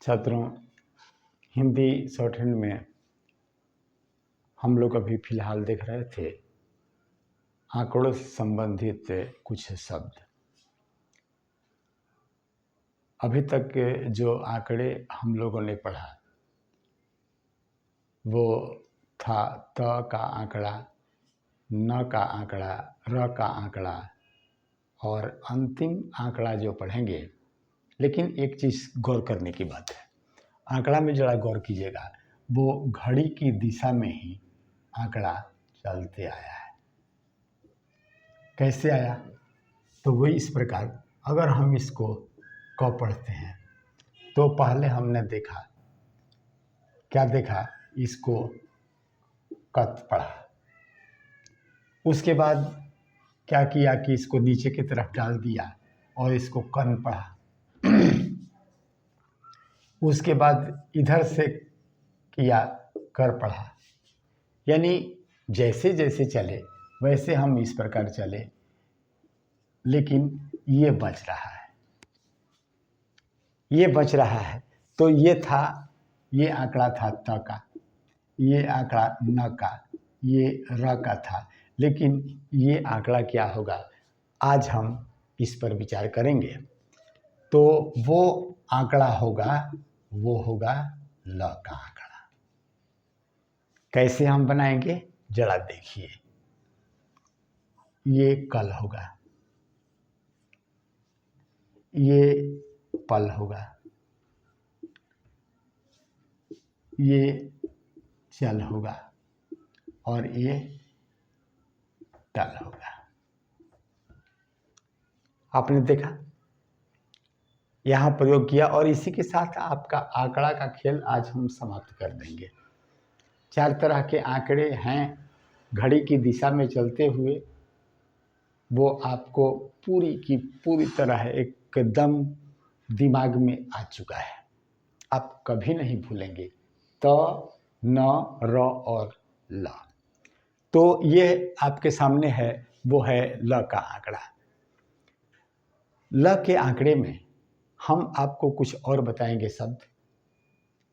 छात्रों, हिंदी शॉर्टहैंड में हम लोग अभी फ़िलहाल देख रहे थे आंकड़ों से संबंधित कुछ शब्द। अभी तक के जो आंकड़े हम लोगों ने पढ़ा वो था त का आंकड़ा, न का आंकड़ा, र का आंकड़ा और अंतिम आंकड़ा जो पढ़ेंगे। लेकिन एक चीज़ गौर करने की बात है, आंकड़ा में ज़रा गौर कीजिएगा, वो घड़ी की दिशा में ही आंकड़ा चलते आया है। कैसे आया? तो वही इस प्रकार, अगर हम इसको क पढ़ते हैं तो पहले हमने देखा, क्या देखा? इसको कत पढ़ा। उसके बाद क्या किया कि इसको नीचे की तरफ डाल दिया और इसको कन पढ़ा। उसके बाद इधर से किया कर पढ़ा। यानी जैसे जैसे चले वैसे हम इस प्रकार चले, लेकिन ये बच रहा है, ये बच रहा है। तो ये था, ये आंकड़ा था त का, ये आंकड़ा न का, ये र का था। लेकिन ये आंकड़ा क्या होगा, आज हम इस पर विचार करेंगे। तो वो आंकड़ा होगा, वो होगा ल का आंकड़ा। कैसे हम बनाएंगे जरा देखिए। ये कल होगा, ये पल होगा, ये चल होगा और ये टल होगा। आपने देखा, यहाँ प्रयोग किया और इसी के साथ आपका आंकड़ा का खेल आज हम समाप्त कर देंगे। 4 तरह के आंकड़े हैं घड़ी की दिशा में चलते हुए, वो आपको पूरी की पूरी तरह एकदम दिमाग में आ चुका है, आप कभी नहीं भूलेंगे। त, न, र और ल। तो ये आपके सामने है, वो है ल का आंकड़ा। ल के आंकड़े में हम आपको कुछ और बताएंगे शब्द,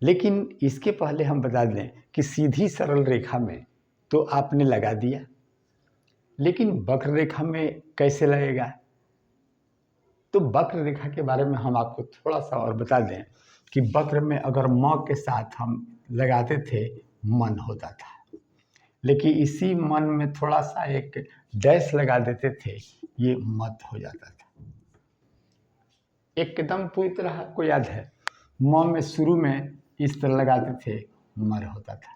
लेकिन इसके पहले हम बता दें कि सीधी सरल रेखा में तो आपने लगा दिया, लेकिन वक्र रेखा में कैसे लगेगा? तो वक्र रेखा के बारे में हम आपको थोड़ा सा और बता दें कि वक्र में अगर म के साथ हम लगाते थे मन होता था, लेकिन इसी मन में थोड़ा सा एक डैश लगा देते थे, ये मत हो जाता था। एकदम पूरी तरह आपको याद है, म में शुरू में इस तरह लगाते थे, मर होता था।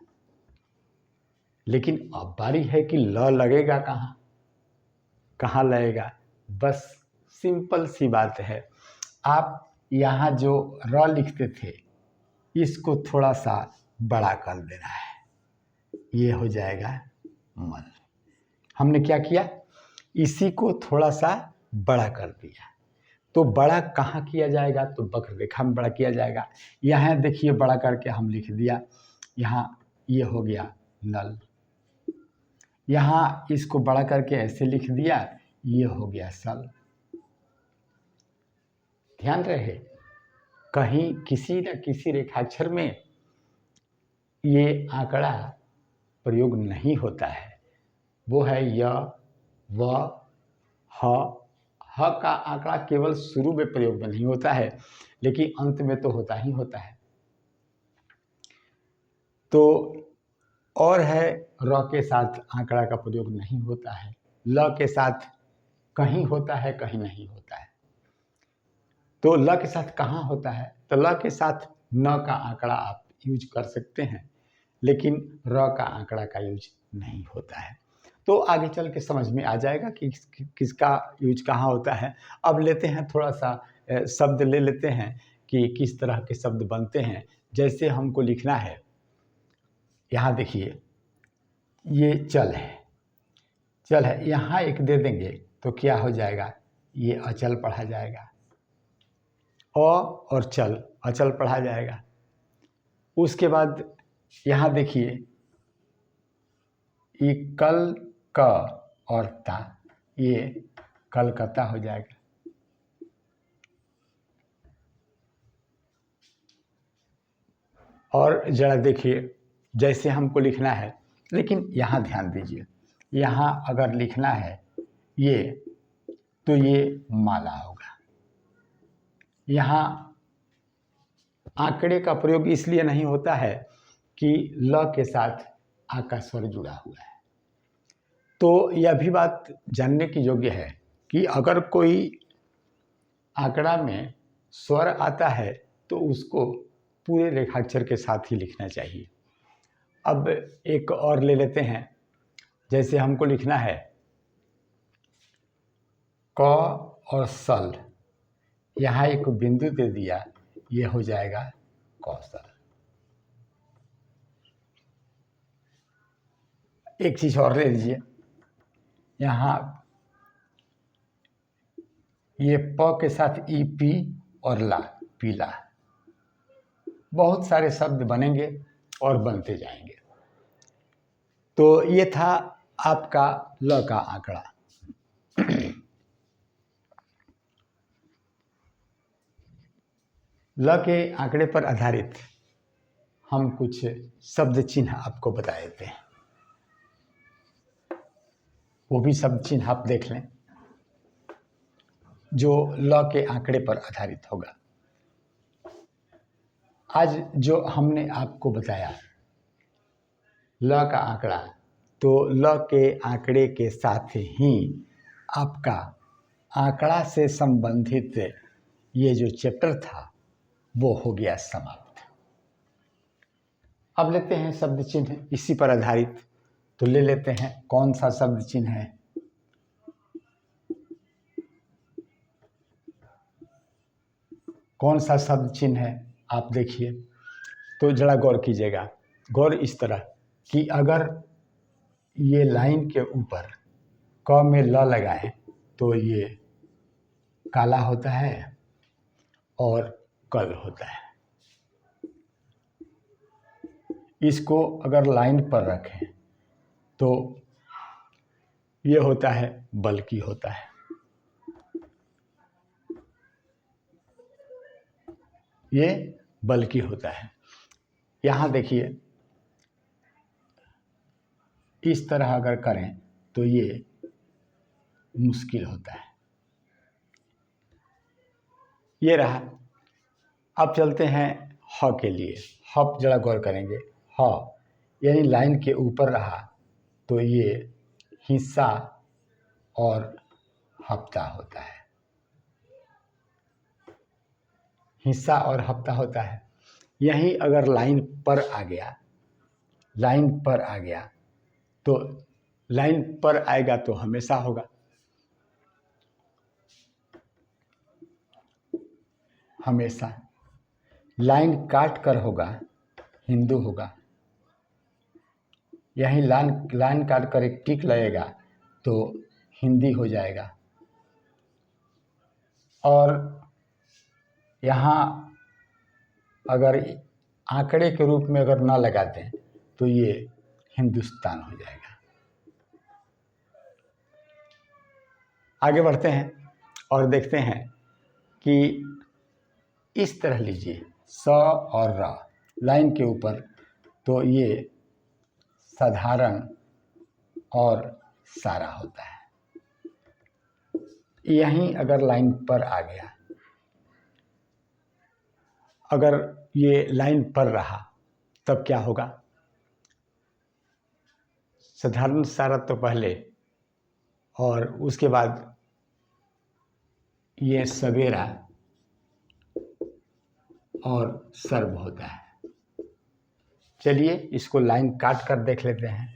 लेकिन अब बारी है कि ल लगेगा कहाँ, कहाँ लगेगा? बस सिंपल सी बात है, आप यहाँ जो र लिखते थे इसको थोड़ा सा बड़ा कर देना है, ये हो जाएगा मन। हमने क्या किया, इसी को थोड़ा सा बड़ा कर दिया। तो बड़ा कहाँ किया जाएगा? तो वक्र रेखा में बड़ा किया जाएगा। यहाँ देखिए, बड़ा करके हम लिख दिया, यहाँ ये हो गया नल। यहाँ इसको बड़ा करके ऐसे लिख दिया, ये हो गया सल। ध्यान रहे, कहीं किसी न किसी रेखाक्षर में ये आंकड़ा प्रयोग नहीं होता है, वो है य, व, ह। ह का आंकड़ा केवल शुरू में प्रयोग में नहीं होता है, लेकिन अंत में तो होता ही होता है। तो और है, र के साथ आंकड़ा का प्रयोग नहीं होता है, ल के साथ कहीं होता है कहीं नहीं होता है। तो ल के साथ कहाँ होता है? तो ल के साथ न का आंकड़ा आप यूज कर सकते हैं, लेकिन र का आंकड़ा का यूज नहीं होता है। तो आगे चल के समझ में आ जाएगा कि किसका यूज कहाँ होता है। अब लेते हैं थोड़ा सा शब्द ले लेते हैं कि किस तरह के शब्द बनते हैं। जैसे हमको लिखना है, यहाँ देखिए, ये चल है, चल है, यहाँ एक दे देंगे तो क्या हो जाएगा, ये अचल पढ़ा जाएगा। अ और चल, अचल पढ़ा जाएगा। उसके बाद यहाँ देखिए, ये कल क और ता, ये कलकत्ता हो जाएगा। और जरा देखिए जैसे हमको लिखना है, लेकिन यहाँ ध्यान दीजिए, यहाँ अगर लिखना है ये, तो ये माला होगा। यहाँ आंकड़े का प्रयोग इसलिए नहीं होता है कि ल के साथ आ का स्वर जुड़ा हुआ है। तो यह भी बात जानने की योग्य है कि अगर कोई आंकड़ा में स्वर आता है तो उसको पूरे रेखाक्षर के साथ ही लिखना चाहिए। अब एक और ले लेते हैं, जैसे हमको लिखना है क और सल, यहाँ एक बिंदु दे दिया, ये हो जाएगा कौशल। एक चीज और ले लीजिए, यहाँ ये प के साथ ई पी और ला, पीला। बहुत सारे शब्द बनेंगे और बनते जाएंगे। तो ये था आपका ल का आंकड़ा। ल के आंकड़े पर आधारित हम कुछ शब्द चिन्ह आपको बता देते हैं, वो भी शब्द चिन्ह आप देख लें जो ल के आंकड़े पर आधारित होगा। आज जो हमने आपको बताया ल का आंकड़ा, तो ल के आंकड़े के साथ ही आपका आंकड़ा से संबंधित ये जो चैप्टर था वो हो गया समाप्त। अब लेते हैं शब्द चिन्ह इसी पर आधारित। तो ले लेते हैं कौन सा शब्द चिन्ह है। कौन सा शब्द चिन्ह है आप देखिए, तो जरा गौर कीजिएगा। गौर इस तरह कि अगर ये लाइन के ऊपर क में ल लगाएं तो ये काला होता है और कल होता है। इसको अगर लाइन पर रखें तो ये होता है बल्कि होता है। ये बल्कि होता है। यहाँ देखिए इस तरह अगर करें तो ये मुश्किल होता है। ये रहा। अब चलते हैं ह के लिए। ह जरा गौर करेंगे, ह यानी लाइन के ऊपर रहा तो ये हिस्सा और हफ्ता होता है। हिस्सा और हफ्ता होता है। यहीं अगर लाइन पर आ गया, लाइन पर आ गया तो लाइन पर आएगा तो हमेशा होगा। हमेशा लाइन काट कर होगा हिंदू होगा। यहीं लाइन काट कर एक टिक लगेगा तो हिंदी हो जाएगा। और यहाँ अगर आंकड़े के रूप में अगर ना लगाते हैं तो ये हिंदुस्तान हो जाएगा। आगे बढ़ते हैं और देखते हैं कि इस तरह लीजिए स और र लाइन के ऊपर, तो ये साधारण और सारा होता है। यहीं अगर लाइन पर आ गया, अगर ये लाइन पर रहा तब क्या होगा? साधारण सारा तो पहले और उसके बाद ये सवेरा और सर्व होता है। चलिए इसको लाइन काट कर देख लेते हैं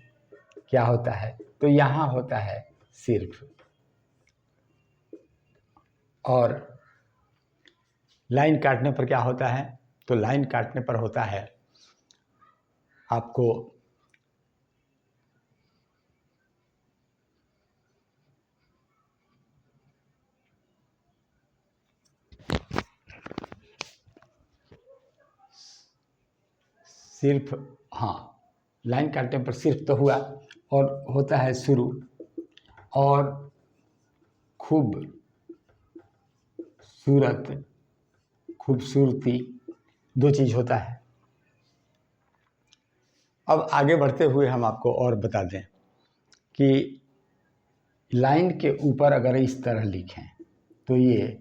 क्या होता है। तो यहाँ होता है सिर्फ, और लाइन काटने पर क्या होता है? तो लाइन काटने पर होता है आपको सिर्फ, हाँ लाइन काटने पर सिर्फ तो हुआ, और होता है शुरू, और खूब सूरत, खूबसूरती, दो चीज़ होता है। अब आगे बढ़ते हुए हम आपको और बता दें कि लाइन के ऊपर अगर इस तरह लिखें तो ये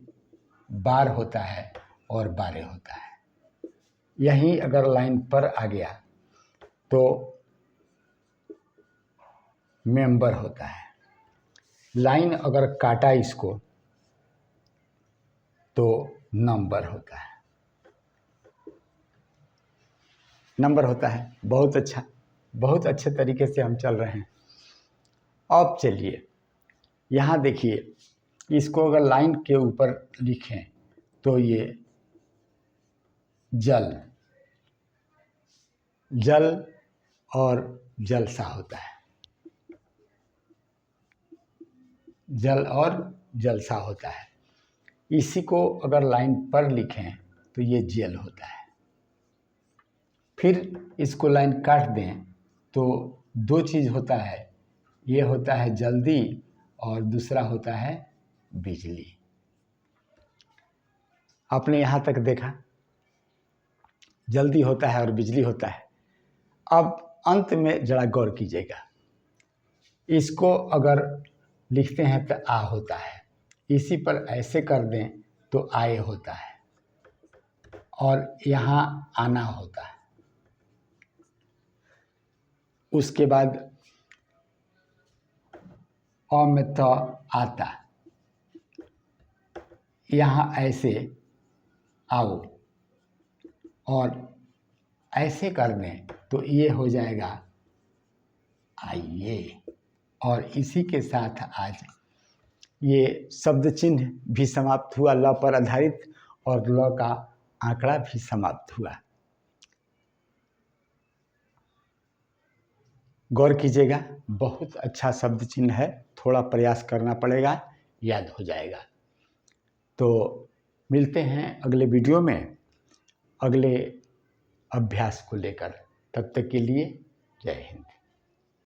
12 होता है और 12 होता है। यहीं अगर लाइन पर आ गया तो मेंबर होता है। लाइन अगर काटा इसको तो नंबर होता है। नंबर होता है। बहुत अच्छा, बहुत अच्छे तरीके से हम चल रहे हैं। अब चलिए यहाँ देखिए, इसको अगर लाइन के ऊपर लिखें तो ये जल, जल और जलसा होता है। जल और जलसा होता है। इसी को अगर लाइन पर लिखें तो ये जेल होता है। फिर इसको लाइन काट दें तो दो चीज़ होता है, ये होता है जल्दी और दूसरा होता है बिजली। आपने यहाँ तक देखा, जल्दी होता है और बिजली होता है। अब अंत में जरा गौर कीजिएगा, इसको अगर लिखते हैं तो आ होता है, इसी पर ऐसे कर दें तो आए होता है और यहाँ आना होता है। उसके बाद अ में त आता, यहाँ ऐसे आओ और ऐसे कर दें तो ये हो जाएगा आइए। और इसी के साथ आज ये शब्द चिन्ह भी समाप्त हुआ, ल पर आधारित, और ल का आंकड़ा भी समाप्त हुआ। गौर कीजिएगा, बहुत अच्छा शब्द चिन्ह है, थोड़ा प्रयास करना पड़ेगा, याद हो जाएगा। तो मिलते हैं अगले वीडियो में अगले अभ्यास को लेकर। तब तक के लिए जय हिंद।